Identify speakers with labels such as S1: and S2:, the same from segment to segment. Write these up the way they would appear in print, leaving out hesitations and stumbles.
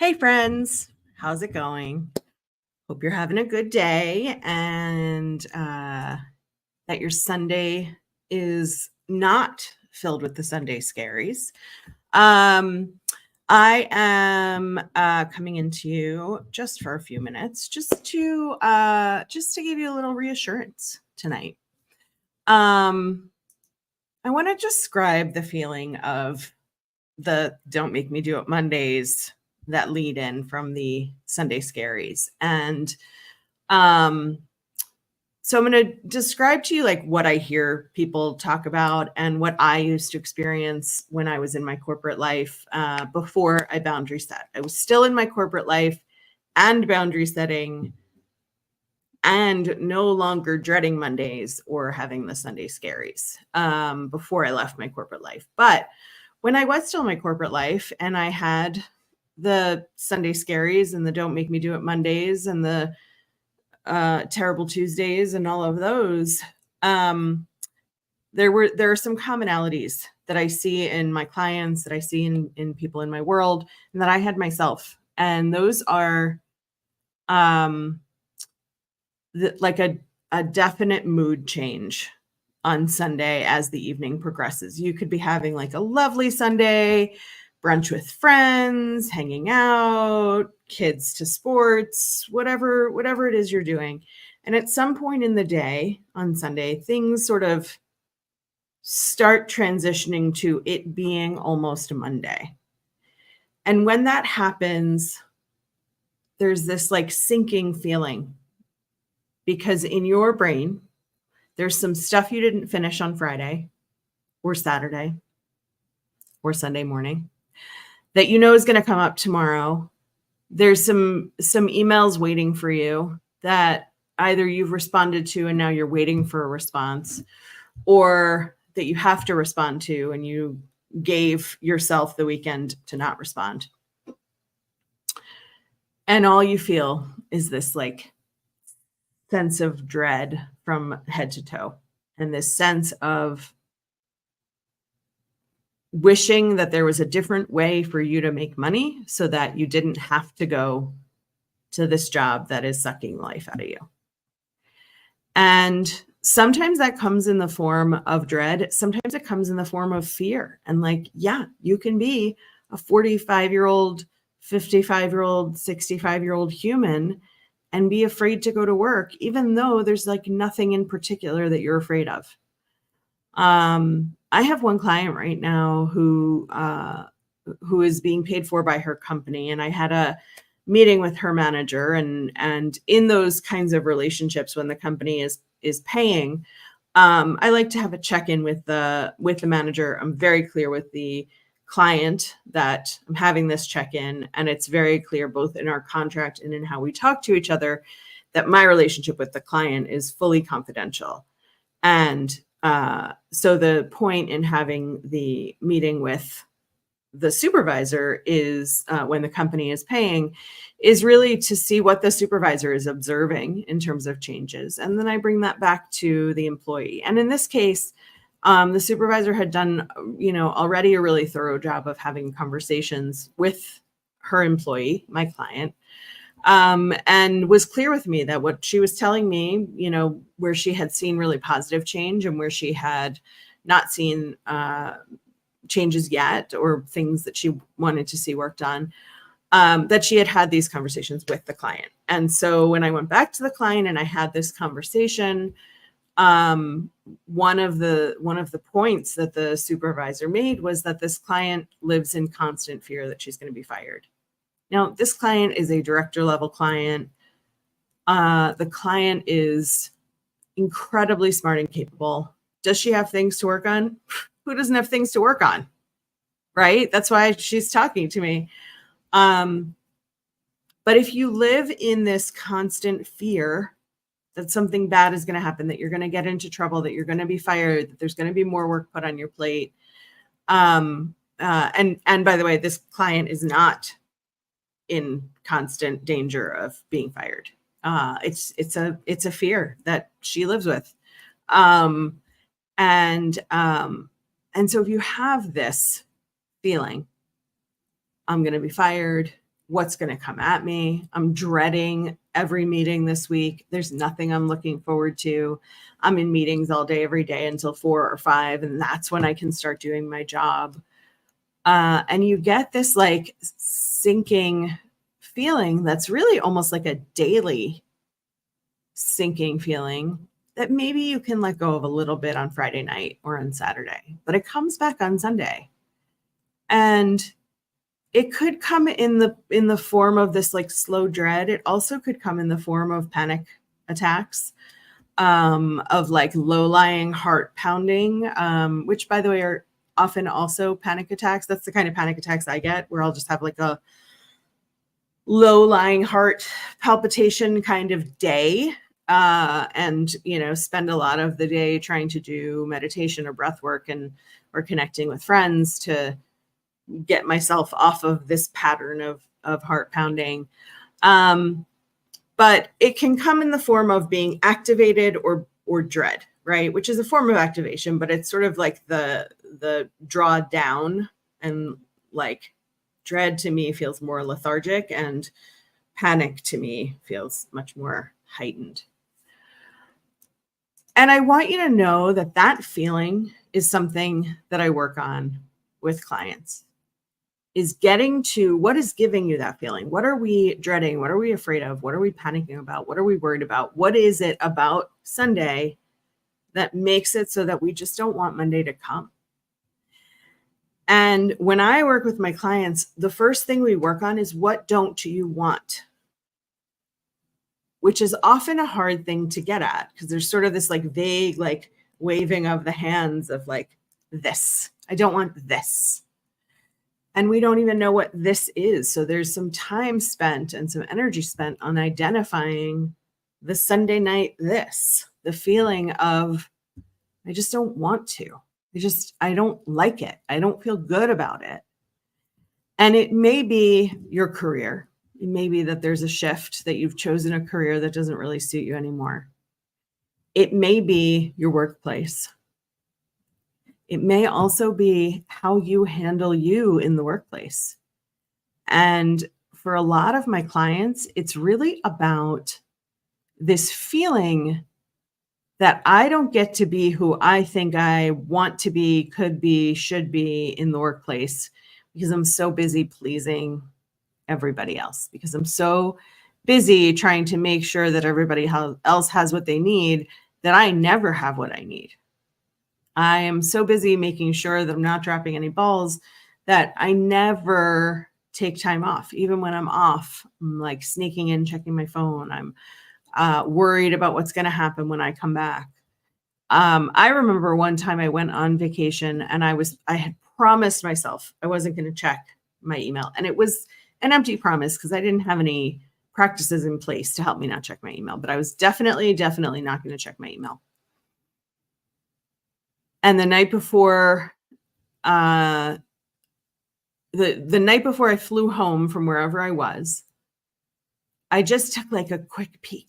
S1: Hey, friends, how's it going? Hope you're having a good day and that your Sunday is not filled with the Sunday scaries. Um, I am coming into you just for a few minutes, just to give you a little reassurance tonight. I want to describe the feeling of the "Don't Make Me Do It" Mondays that lead in from the Sunday Scaries. And um, so I'm going to describe to you like what I hear people talk about and what I used to experience when I was in my corporate life before I boundary set. I was still in my corporate life and boundary setting and no longer dreading Mondays or having the Sunday Scaries before I left my corporate life. But when I was still in my corporate life and I had the Sunday Scaries and the "Don't Make Me Do It" Mondays and the Terrible Tuesdays and all of those, there are some commonalities that I see in my clients, that I see in people in my world, and that I had myself. And those are like a definite mood change on Sunday as the evening progresses. You could be having like a lovely Sunday, brunch with friends, hanging out, kids to sports, whatever it is you're doing. And at some point in the day on Sunday, things sort of start transitioning to it being almost a Monday. And when that happens, there's this like sinking feeling because in your brain, there's some stuff you didn't finish on Friday or Saturday or Sunday morning that you know is going to come up tomorrow. There's some emails waiting for you that either you've responded to and now you're waiting for a response, or that you have to respond to and you gave yourself the weekend to not respond. And all you feel is this like sense of dread from head to toe, and this sense of wishing that there was a different way for you to make money so that you didn't have to go to this job that is sucking life out of you. And sometimes that comes in the form of dread. Sometimes it comes in the form of fear. And like, yeah, you can be a 45-year-old, 55-year-old, 65-year-old human and be afraid to go to work, even though there's like nothing in particular that you're afraid of. I have one client right now who is being paid for by her company, and I had a meeting with her manager, and in those kinds of relationships, when the company is paying, I like to have a check-in with the manager. I'm very clear with the client that I'm having this check-in, and it's very clear both in our contract and in how we talk to each other that my relationship with the client is fully confidential. And so the point in having the meeting with the supervisor is when the company is paying is really to see what the supervisor is observing in terms of changes. And then I bring that back to the employee. And in this case, the supervisor had done, already a really thorough job of having conversations with her employee, my client, and was clear with me that what she was telling me, where she had seen really positive change and where she had not seen changes yet, or things that she wanted to see worked on, that she had had these conversations with the client. And so when I went back to the client and I had this conversation, one of the points that the supervisor made was that this client lives in constant fear that she's going to be fired. Now, this client is a director level client. The client is incredibly smart and capable. Does she have things to work on? Who doesn't have things to work on? Right? That's why she's talking to me. But if you live in this constant fear that something bad is going to happen, that you're going to get into trouble, that you're going to be fired, that there's going to be more work put on your plate. And by the way, this client is not in constant danger of being fired. It's a fear that she lives with. And so if you have this feeling, I'm going to be fired, what's going to come at me. I'm dreading every meeting this week. There's nothing I'm looking forward to. I'm in meetings all day, every day until 4 or 5, and that's when I can start doing my job. And you get this like sinking feeling that's really almost like a daily sinking feeling that maybe you can let go of a little bit on Friday night or on Saturday, but it comes back on Sunday. And it could come in the form of this like slow dread. It also could come in the form of panic attacks, of like low-lying heart pounding, which by the way are often also panic attacks. That's the kind of panic attacks I get, where I'll just have like a low-lying heart palpitation kind of day, and spend a lot of the day trying to do meditation or breath work or connecting with friends to get myself off of this pattern of heart pounding. But it can come in the form of being activated or dread, right? Which is a form of activation, but it's sort of like the draw down, and like dread to me feels more lethargic, and panic to me feels much more heightened. And I want you to know that that feeling is something that I work on with clients, is getting to what is giving you that feeling. What are we dreading? What are we afraid of? What are we panicking about? What are we worried about? What is it about Sunday that makes it so that we just don't want Monday to come? And when I work with my clients, the first thing we work on is, what don't you want? Which is often a hard thing to get at, because there's sort of this like vague, like waving of the hands of like, this, I don't want this. And we don't even know what this is. So there's some time spent and some energy spent on identifying the Sunday night this, the feeling of, I just don't want to. I don't like it. I don't feel good about it. And it may be your career. It may be that there's a shift, that you've chosen a career that doesn't really suit you anymore. It may be your workplace. It may also be how you handle you in the workplace. And for a lot of my clients, it's really about this feeling that I don't get to be who I think I want to be, could be, should be in the workplace, because I'm so busy pleasing everybody else, because I'm so busy trying to make sure that everybody else has what they need, that I never have what I need. I am so busy making sure that I'm not dropping any balls that I never take time off. Even when I'm off, I'm like sneaking in, checking my phone. I'm worried about what's going to happen when I come back. I remember one time I went on vacation, and I had promised myself I wasn't going to check my email. And it was an empty promise, because I didn't have any practices in place to help me not check my email. But I was definitely not going to check my email. And the night before, the night before I flew home from wherever I was, I just took like a quick peek.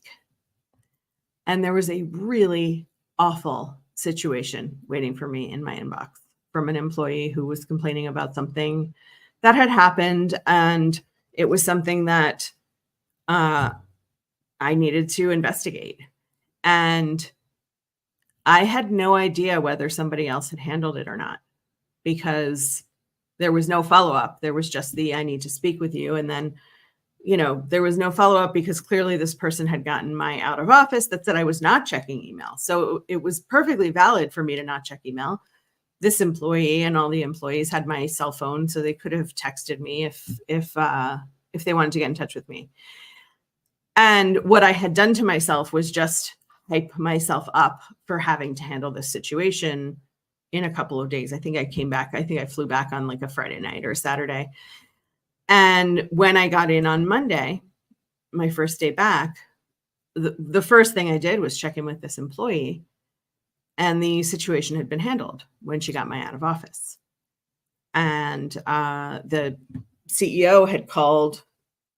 S1: And there was a really awful situation waiting for me in my inbox from an employee who was complaining about something that had happened. And it was something that I needed to investigate. And I had no idea whether somebody else had handled it or not, because there was no follow-up. There was just I need to speak with you. And then, there was no follow-up, because clearly this person had gotten my out of office that said I was not checking email. So it was perfectly valid for me to not check email. This employee and all the employees had my cell phone, so they could have texted me if they wanted to get in touch with me. And what I had done to myself was just hype myself up for having to handle this situation in a couple of days. I think I flew back on like a Friday night or a Saturday. And when I got in on Monday, my first day back, the first thing I did was check in with this employee, and the situation had been handled when she got my out of office. And the CEO had called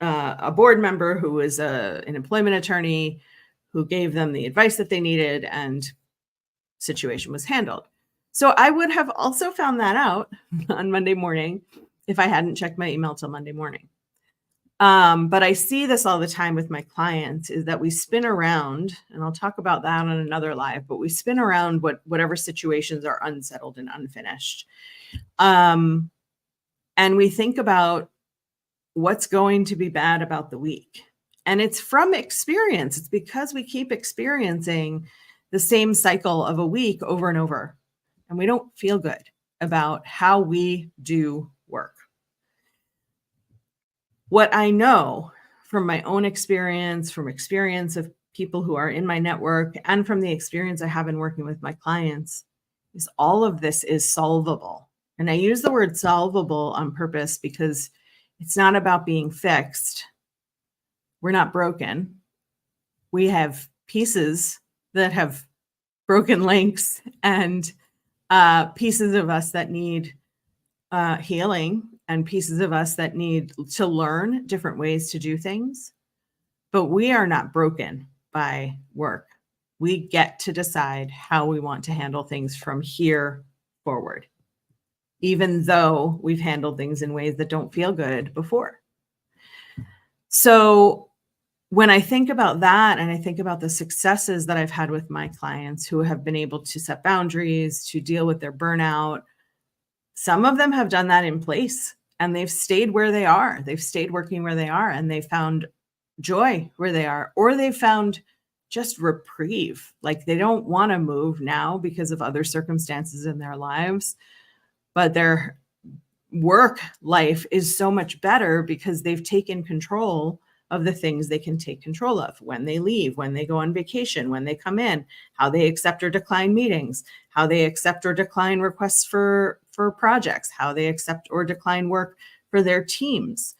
S1: a board member who was an employment attorney, who gave them the advice that they needed, and situation was handled. So I would have also found that out on Monday morning if I hadn't checked my email till Monday morning. But I see this all the time with my clients, is that we spin around, and I'll talk about that on another live, but we spin around whatever situations are unsettled and unfinished. And we think about what's going to be bad about the week. And it's from experience. It's because we keep experiencing the same cycle of a week over and over, and we don't feel good about how we do work. What I know from my own experience, from experience of people who are in my network, and from the experience I have in working with my clients, is all of this is solvable. And I use the word solvable on purpose because it's not about being fixed. We're not broken. We have pieces that have broken links, and pieces of us that need healing, and pieces of us that need to learn different ways to do things. But we are not broken by work. We get to decide how we want to handle things from here forward, even though we've handled things in ways that don't feel good before. So when I think about that, and I think about the successes that I've had with my clients who have been able to set boundaries, to deal with their burnout, some of them have done that in place, and they've stayed where they are. They've stayed working where they are, and they found joy where they are, or they found just reprieve. Like they don't want to move now because of other circumstances in their lives, but their work life is so much better because they've taken control of the things they can take control of: when they leave, when they go on vacation, when they come in, how they accept or decline meetings, how they accept or decline requests for projects, how they accept or decline work for their teams.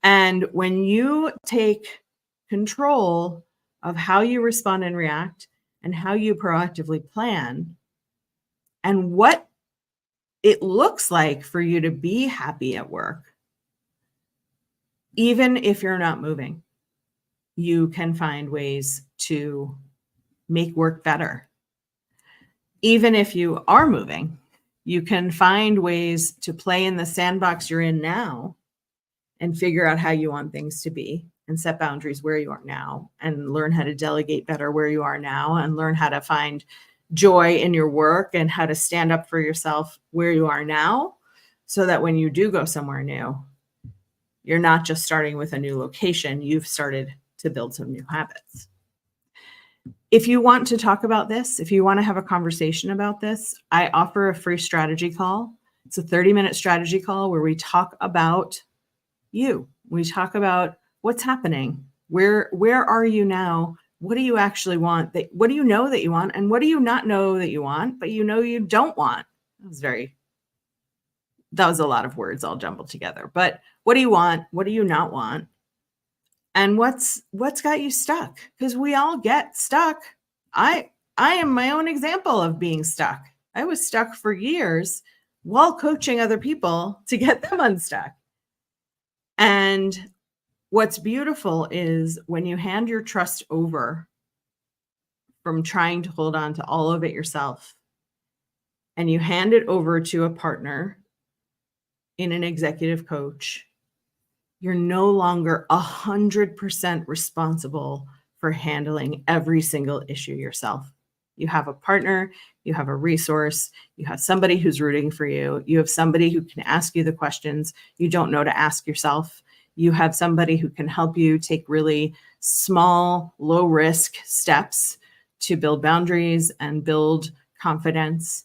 S1: And when you take control of how you respond and react, and how you proactively plan, and what it looks like for you to be happy at work, even if you're not moving, you can find ways to make work better. Even if you are moving, you can find ways to play in the sandbox you're in now and figure out how you want things to be, and set boundaries where you are now, and learn how to delegate better where you are now, and learn how to find joy in your work and how to stand up for yourself where you are now, so that when you do go somewhere new, you're not just starting with a new location, you've started to build some new habits. If you want to talk about this, if you want to have a conversation about this, I offer a free strategy call. It's a 30-minute strategy call where we talk about you. We talk about what's happening. Where are you now? What do you actually want? What do you know that you want? And what do you not know that you want, but you know you don't want? That was a lot of words all jumbled together. But what do you want? What do you not want? And what's got you stuck? Because we all get stuck. I am my own example of being stuck. I was stuck for years while coaching other people to get them unstuck. And what's beautiful is when you hand your trust over from trying to hold on to all of it yourself, and you hand it over to a partner in an executive coach, you're no longer 100% responsible for handling every single issue yourself. You have a partner, you have a resource, you have somebody who's rooting for you, you have somebody who can ask you the questions you don't know to ask yourself. You have somebody who can help you take really small, low-risk steps to build boundaries and build confidence.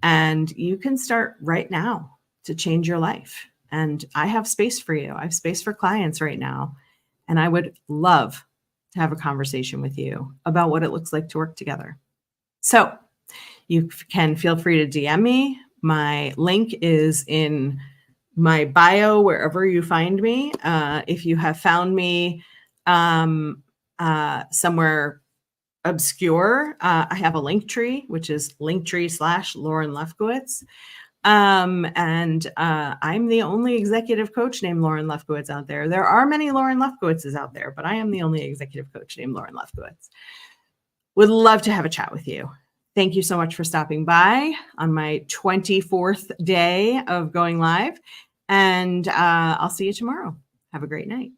S1: And you can start right now to change your life. And I have space for you. I have space for clients right now. And I would love to have a conversation with you about what it looks like to work together. So you can feel free to DM me. My link is in my bio, wherever you find me. If you have found me somewhere obscure, I have a link tree, which is linktree/Lauren Lefkowitz. And I'm the only executive coach named Lauren Lefkowitz out there. There are many Lauren Lefkowitzes out there, but I am the only executive coach named Lauren Lefkowitz. Would love to have a chat with you. Thank you so much for stopping by on my 24th day of going live. And I'll see you tomorrow. Have Have a great night.